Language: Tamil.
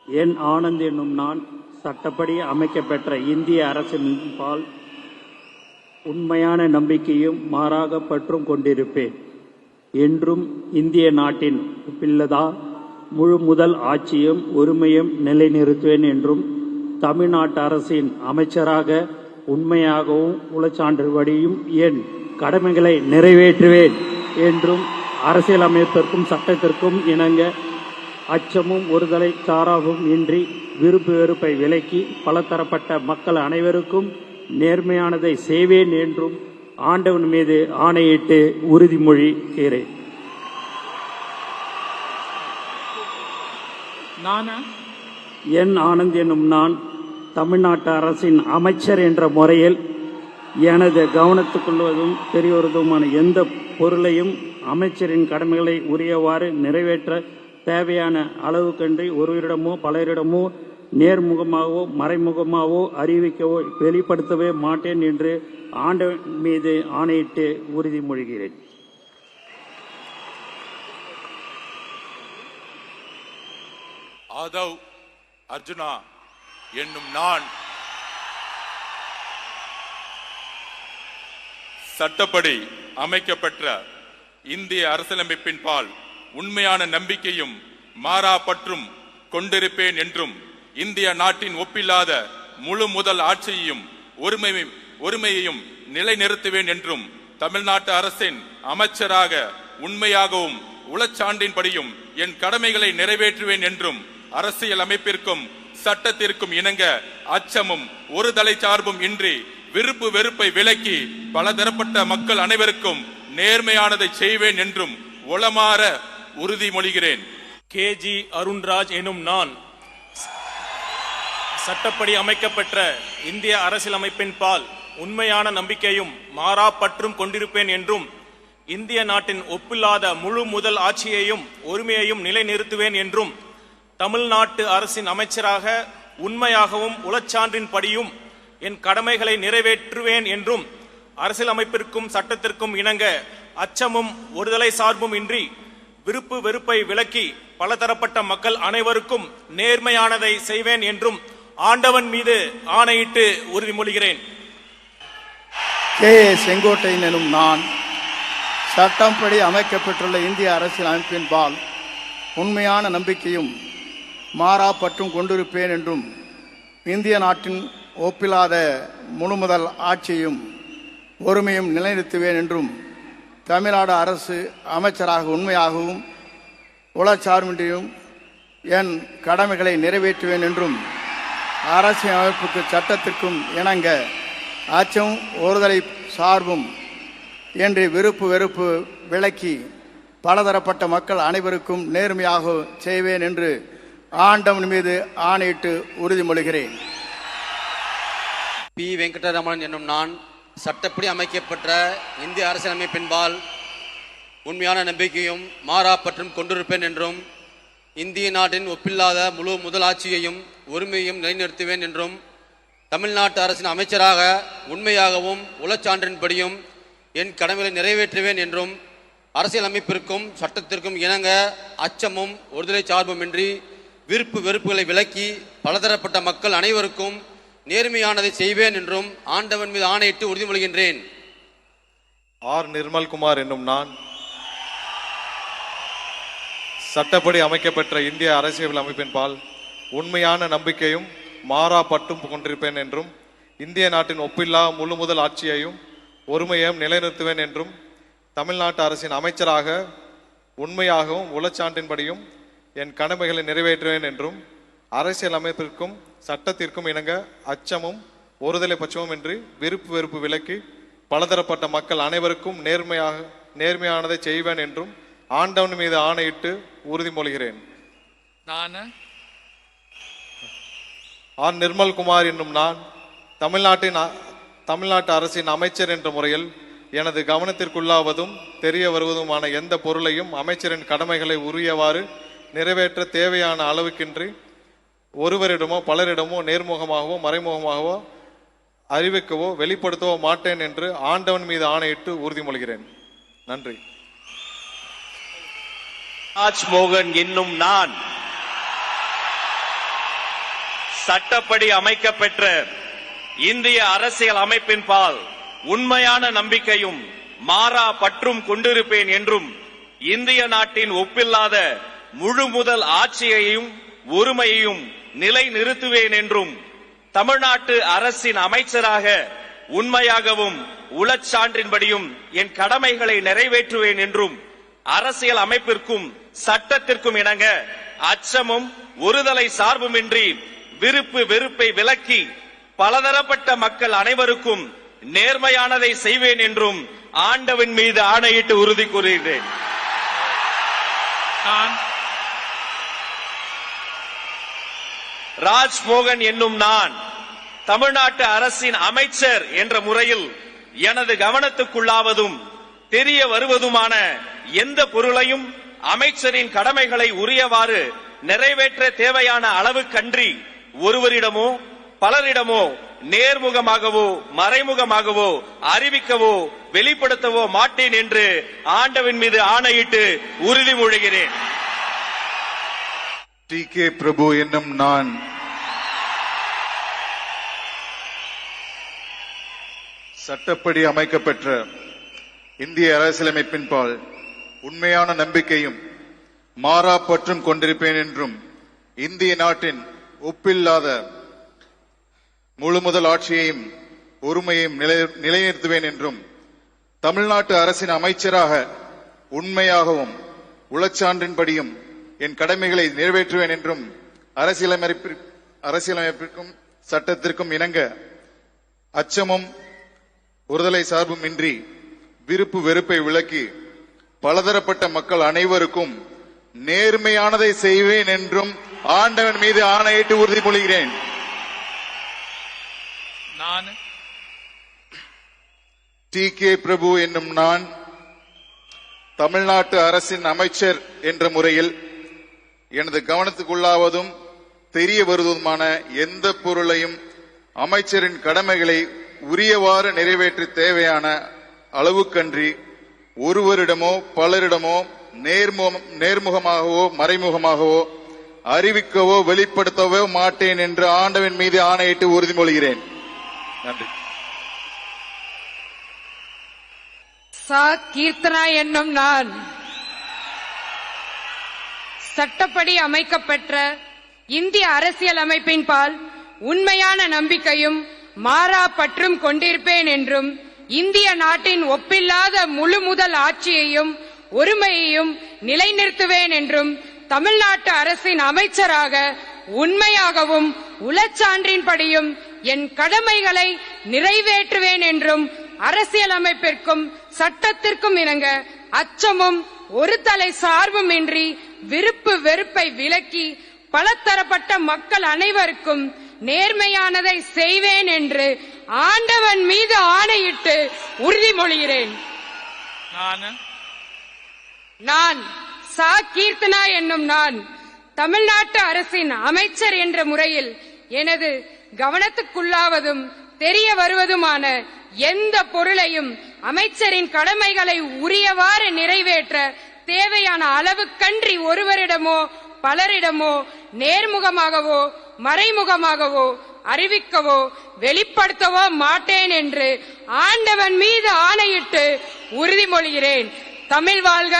என் ஆனந்த் என்னும் நான் சட்டப்படி அமைக்கப்பெற்ற இந்திய அரசின் பால் உண்மையான நம்பிக்கையும் மாறாக பற்றும் கொண்டிருப்பேன் என்றும் இந்திய நாட்டின் பிள்ளதா முழு முதல் ஆட்சியும் உரிமையும் நிலைநிறுத்துவேன் என்றும் தமிழ்நாட்டு அரசின் அமைச்சராக உண்மையாகவும் உளச்சான்றுபடியும் என் கடமைகளை நிறைவேற்றுவேன் என்றும் அரசியலமைப்பிற்கும் சட்டத்திற்கும் இணங்க அச்சமும் ஒருதலை சாராவும் இன்றி விருப்பு வெறுப்பை விலக்கி பலதரப்பட்ட மக்கள் அனைவருக்கும் நேர்மையானதை செய்வேன் என்றும் ஆண்டவன் மீது ஆணையிட்டு உறுதிமொழிகிறேன். என் ஆனந்த் என்னும் நான் தமிழ்நாட்டு அரசின் அமைச்சர் என்ற முறையில் எனது கவனத்துக்குள்வதும் தெரியவதுமான எந்த பொருளையும் அமைச்சரின் கடமைகளை உரியவாறு நிறைவேற்ற தேவையான அளவுக்கன்றி ஒருவரிடமோ பலரிடமோ நேர்முகமாகவோ மறைமுகமாகவோ அறிவிக்கவோ வெளிப்படுத்தவே மாட்டேன் என்று ஆண்டவன் மீது ஆணையிட்டு உறுதிமொழிகிறேன். ஆதவ் அர்ஜுனா என்னும் நான் சட்டப்படி அமைக்கப்பெற்ற இந்திய அரசியலமைப்பின் பால் உண்மையான நம்பிக்கையும் மாறா பற்றும் கொண்டிருப்பேன் என்றும் இந்திய நாட்டின் ஒப்பில்லாத முழு முதல் ஆட்சியையும் ஒருமையையும் நிலைநிறுத்துவேன் என்றும் தமிழ்நாட்டு அரசின் அமைச்சராக உண்மையாகவும் உளச்சான்றின்படியும் என் கடமைகளை நிறைவேற்றுவேன் என்றும் அரசியல் அமைப்பிற்கும் சட்டத்திற்கும் இணங்க அச்சமும் ஒரு தலை சார்பும் இன்றி விருப்பு வெறுப்பை விலக்கி பலதரப்பட்ட மக்கள் அனைவருக்கும் நேர்மையானதை செய்வேன் என்றும் உளமாற உறுதிமொழிகிறேன். KG அருண்ராஜ் எனும் நான் சட்டப்படி அமைக்கப்பெற்ற இந்திய அரசியலமைப்பின் பால் உண்மையான நம்பிக்கையும் மாறா பற்றும் கொண்டிருப்பேன் என்றும் இந்திய நாட்டின் ஒப்பில்லாத முழு முதல் ஆட்சியையும் உரிமையையும் நிலைநிறுத்துவேன் என்றும் தமிழ்நாட்டு அரசின் அமைச்சராக உண்மையாகவும் உளச்சான்றின்படியும் என் கடமைகளை நிறைவேற்றுவேன் என்றும் அரசியலமைப்பிற்கும் சட்டத்திற்கும் இணங்க அச்சமும் ஒருதலை சார்பும் இன்றி விருப்பு வெறுப்பை விலக்கி பலதரப்பட்ட மக்கள் அனைவருக்கும் நேர்மையானதை செய்வேன் என்றும் ஆண்டவன் மீது ஆணையிட்டு உறுதிமொழிகிறேன். செங்கோட்டையன் எனும் நான் சட்டப்படி அமைக்கப்பட்டுள்ள இந்திய அரசியல் அமைப்பின் பால் உண்மையான நம்பிக்கையும் மாறா பற்றும் கொண்டிருப்பேன் என்றும் இந்திய நாட்டின் ஒப்பில்லாத முழு முதல் ஆட்சியும் ஒருமையும் நிலைநிறுத்துவேன் என்றும் தமிழ்நாடு அரசு அமைச்சராக உண்மையாகவும் உளச்சார்பின்றியும் என் கடமைகளை நிறைவேற்றுவேன் என்றும் அரசியல் அமைப்புக்கு சட்டத்திற்கும் இணங்க அச்சம் ஒருதலை சார்பும் என்று விருப்பு வெறுப்பு விலக்கி பலதரப்பட்ட மக்கள் அனைவருக்கும் நேர்மையாக செய்வேன் என்று ஆண்டவன் மீது ஆணையிட்டு உறுதிமொழிகிறேன். பி. வெங்கடரமணன் என்னும் நான் சட்டப்படி அமைக்கப்பட்ட இந்திய அரசியலமைப்பின்பால் உண்மையான நம்பிக்கையும் மாறா பற்றும் கொண்டிருப்பேன் என்றும் இந்திய நாட்டின் ஒப்பில்லாத முழு முதல் ஆட்சியையும் உரிமையையும் நிலைநிறுத்துவேன் என்றும் தமிழ்நாட்டு அரசின் அமைச்சராக உண்மையாகவும் உளச்சான்றின்படியும் என் கடமைகளை நிறைவேற்றுவேன் என்றும் அரசியல் அமைப்பிற்கும் சட்டத்திற்கும் இணங்க அச்சமும் ஒருதலை சார்புமின்றி விருப்பு வெறுப்புகளை விலக்கி பலதரப்பட்ட மக்கள் அனைவருக்கும் நேர்மையானதை செய்வேன் என்றும் ஆண்டவன் மீது ஆணையிட்டு உறுதிமொழிகின்றேன். ஆர். நிர்மல்குமார் என்னும் நான் சட்டப்படி அமைக்கப்பெற்ற இந்திய அரசியல் அமைப்பின் பால் உண்மையான நம்பிக்கையும் மாறா பற்றும் கொண்டிருப்பேன் என்றும் இந்திய நாட்டின் ஒப்பில்லா முழு முதல் ஆட்சியையும் ஒருமையையும் நிலைநிறுத்துவேன் என்றும் தமிழ்நாட்டு அரசின் அமைச்சராக உண்மையாகவும் உளச்சான்றின்படியும் என் கடமைகளை நிறைவேற்றுவேன் என்றும் அரசியல் அமைப்பிற்கும் சட்டத்திற்கும் இணங்க அச்சமும் ஒருதலை பட்சமும் இன்றி விருப்பு வெறுப்பு விலக்கி பலதரப்பட்ட மக்கள் அனைவருக்கும் நேர்மையானதை செய்வேன் என்றும் ஆண்டவன் மீது ஆணையிட்டு உறுதிமொழிகிறேன். ஆர். நிர்மல்குமார் என்னும் நான் தமிழ்நாட்டு அரசின் அமைச்சர் என்ற முறையில் எனது கவனத்திற்குள்ளாவதும் தெரிய வருவதுமான எந்த பொருளையும் அமைச்சரின் கடமைகளை உரியவாறு நிறைவேற்ற தேவையான அளவுக்கின்றி ஒருவரிடமோ பலரிடமோ நேர்முகமாகவோ மறைமுகமாகவோ அறிவிக்கவோ வெளிப்படுத்தவோ மாட்டேன் என்று ஆண்டவன் மீது ஆணையிட்டு உறுதிமொழிகிறேன். நன்றி. ராஜ்மோகன் என்னும் நான் சட்டப்படி அமைக்கப்பெற்ற இந்திய அரசியல் அமைப்பின் பால் உண்மையான நம்பிக்கையும் மாறா பற்றும் கொண்டிருப்பேன் என்றும் இந்திய நாட்டின் ஒப்பில்லாத முழு முதல் ஆட்சியையும் ஒருமையையும் நிலைநிறுத்துவேன் என்றும் தமிழ்நாட்டு அரசின் அமைச்சராக உண்மையாகவும் உளச்சான்றின்படியும் என் கடமைகளை நிறைவேற்றுவேன் என்றும் அரசியல் அமைப்பிற்கும் சட்டத்திற்கும் இணங்க அச்சமும் ஒருதலை சார்புமின்றி விருப்பு வெறுப்பை விலக்கி பலதரப்பட்ட மக்கள் அனைவருக்கும் நேர்மையானதை செய்வேன் என்றும் ஆண்டவன் மீது ஆணையிட்டு உறுதி கூறுகிறேன். ராஜ்மோகன் என்னும் நான் தமிழ்நாட்டு அரசின் அமைச்சர் என்ற முறையில் எனது கவனத்துக்குள்ளாவதும் தெரிய வருவதுமான எந்த பொருளையும் அமைச்சரின் கடமைகளை உரியவாறு நிறைவேற்ற தேவையான அளவுக்கன்றி ஒருவரிடமோ பலரிடமோ நேர்முகமாகவோ மறைமுகமாகவோ அறிவிக்கவோ வெளிப்படுத்தவோ மாட்டேன் என்று ஆண்டவன் மீது ஆணையிட்டு உறுதிமொழிகிறேன். டி.கே. பிரபு என்னும் நான் சட்டப்படி அமைக்கப்பெற்ற இந்திய அரசியலமைப்பின்பால் உண்மையான நம்பிக்கையும் மாறா பற்றும் கொண்டிருப்பேன் என்றும் இந்திய நாட்டின் ஒப்பில்லாத முழுமுதல் ஆட்சியையும் ஒருமையையும் நிலைநிறுத்துவேன் என்றும் தமிழ்நாட்டு அரசின் அமைச்சராக உண்மையாகவும் உளச்சான்றின்படியும் என் கடமைகளை நிறைவேற்றுவேன் என்றும் அரசியலமைப்பிற்கும் சட்டத்திற்கும் இணங்க அச்சமும் ஒருதலை சார்பும் இன்றி விருப்பு வெறுப்பை விலக்கி பலதரப்பட்ட மக்கள் அனைவருக்கும் நேர்மையானதை செய்வேன் என்றும் ஆண்டவன் மீது ஆணையிட்டு உறுதிமொழிகிறேன். நான் டி.கே. பிரபு என்னும் நான் தமிழ்நாட்டு அரசின் அமைச்சர் என்ற முறையில் எனது கவனத்துக்குள்ளாவதும் தெரிய வருவதுமான எந்த பொருளையும் அமைச்சரின் கடமைகளை உரியவாறு நிறைவேற்ற தேவையான அளவுக்கன்றி ஒருவரிடமோ பலரிடமோ நேர்முகமாகவோ மறைமுகமாகவோ அறிவிக்கவோ வெளிப்படுத்தவோ மாட்டேன் என்று ஆண்டவன் மீது ஆணையிட்டு உறுதிமொழிகிறேன். நன்றி. சா. கீர்த்தனா என்னும் நான் சட்டப்படி அமைக்கப்பெற்ற இந்திய அரசியல் அமைப்பின் பால் உண்மையான நம்பிக்கையும் மாறா பற்றும் கொண்டிருப்பேன் என்றும் இந்திய நாட்டின் ஒப்பில்லாத முழு முதல் ஆட்சியையும் ஒருமையையும் நிலைநிறுத்துவேன் என்றும் தமிழ்நாட்டு அரசின் அமைச்சராக உண்மையாகவும் உளச்சான்றின்படியும் என் கடமைகளை நிறைவேற்றுவேன் என்றும் அரசியலமைப்பிற்கும் சட்டத்திற்கும் இணங்க அச்சமும் ஒரு தலை சார்புமின்றி விருப்பு வெறுப்பை விலக்கி பலதரப்பட்ட மக்கள் அனைவருக்கும் நேர்மையானதை செய்வேன் என்று ஆண்டவன் மீது ஆணையிட்டு உறுதிமொழிகிறேன். நான் சா. கீர்த்தனா என்னும் நான் தமிழ்நாட்டு அரசின் அமைச்சர் என்ற முறையில் எனது கவனத்துக்குள்ளாவதும் தெரிய வருவதுமான எந்த பொருளையும் அமைச்சரின் கடமைகளை உரியவாறு நிறைவேற்ற தேவையான அளவுக்கன்றி ஒருவரிடமோ பலரிடமோ நேர்முகமாகவோ மறைமுகமாகவோ அறிவிக்கவோ வெளிப்படுத்தவோ மாட்டேன் என்று ஆண்டவன் மீது ஆணையிட்டு உறுதிமொழிகிறேன். தமிழ் வாழ்க!